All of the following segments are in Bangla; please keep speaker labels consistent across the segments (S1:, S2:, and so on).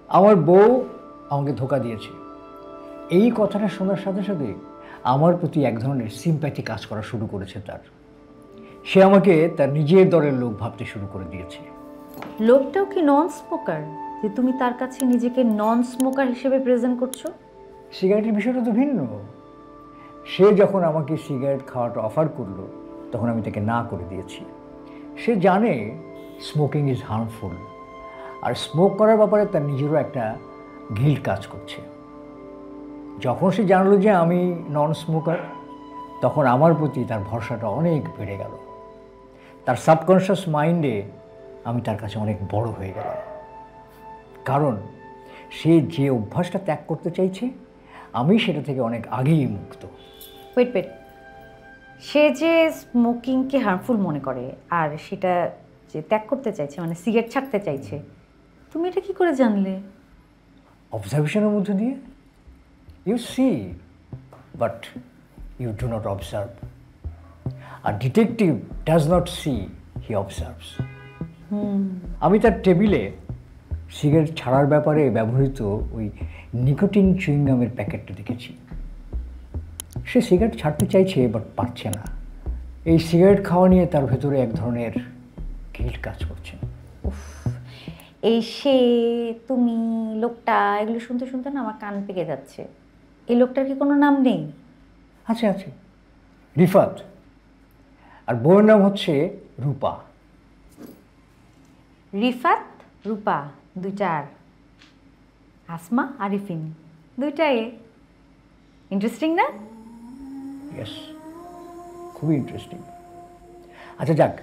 S1: আমার বউ আমাকে ধোঁকা দিয়েছে, এই কথাটা শোনার সাথে সাথে আমার প্রতি এক ধরনের সিম্প্যাথি কাজ করা শুরু করেছে তার। সে আমাকে তার নিজের দলের লোক ভাবতে শুরু করে দিয়েছে।
S2: লোকটাও কি নন স্মোকার যে তুমি তার কাছে নিজেকে নন স্মোকার হিসেবে প্রেজেন্ট করছো?
S1: সিগারেটের বিষয়টা তো ভিন্ন। সে যখন আমাকে সিগারেট খাওয়াটা অফার করলো তখন আমি তাকে না করে দিয়েছি। সে জানে স্মোকিং ইজ হার্মফুল, আর স্মোক করার ব্যাপারে তার নিজেরও একটা গিল্ট কাজ করছে। যখন সে জানলো যে আমি নন স্মোকার, তখন আমার প্রতি তার ভরসাটা অনেক বেড়ে গেল। তার সাবকনশিয়াস মাইন্ডে আমি তার কাছে অনেক বড় হয়ে গেলাম, কারণ সে যে অভ্যাসটা ত্যাগ করতে চাইছে আমি সেটা থেকে অনেক আগেই মুক্ত।
S2: ওয়েট ওয়েট, সে যে স্মোকিংকে হার্মফুল মনে করে আর সেটা যে ত্যাগ করতে চাইছে, মানে সিগারেট ছাড়তে চাইছে, তুমি এটা কি করে জানলে?
S1: অবজারভেশনের মধ্যে দিয়ে। You see but you do not observe. আর detective does not see, he observes. আমি তার টেবিলে সিগারেট ছাড়ার ব্যাপারে ব্যবহৃত ওই নিকোটিন চুইংগামের প্যাকেটটা দেখেছি। সে সিগারেট ছাড়তে চাইছে বাট পারছে না। এই সিগারেট খাওয়া নিয়ে তার ভেতরে এক ধরনের গিল্ট কাজ করছে।
S2: এই সে, তুমি, লোকটা, এগুলো শুনতে শুনতে না আমার কান পেকে যাচ্ছে। এই লোকটার কি কোনো নাম নেই?
S1: আছে আছে, রিফাত। আর বউয়ের নাম হচ্ছে রূপা।
S2: রিফাত, রূপা, দুইটা আর। আসমা, আরিফিন, দুইটাই। ইন্টারেস্টিং না?
S1: ইয়েস, খুবই ইন্টারেস্টিং। আচ্ছা যাক,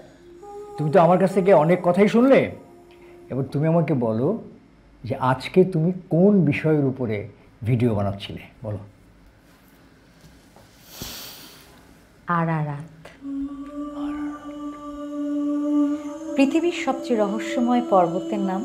S1: তুমি তো আমার কাছ থেকে অনেক কথাই শুনলে, এবার তুমি আমাকে বলো যে আজকে তুমি কোন বিষয়ের উপরে ভিডিও বানাচ্ছিলে, বলো।
S2: আরারাত, পৃথিবীর সবচেয়ে রহস্যময় পর্বতের নাম।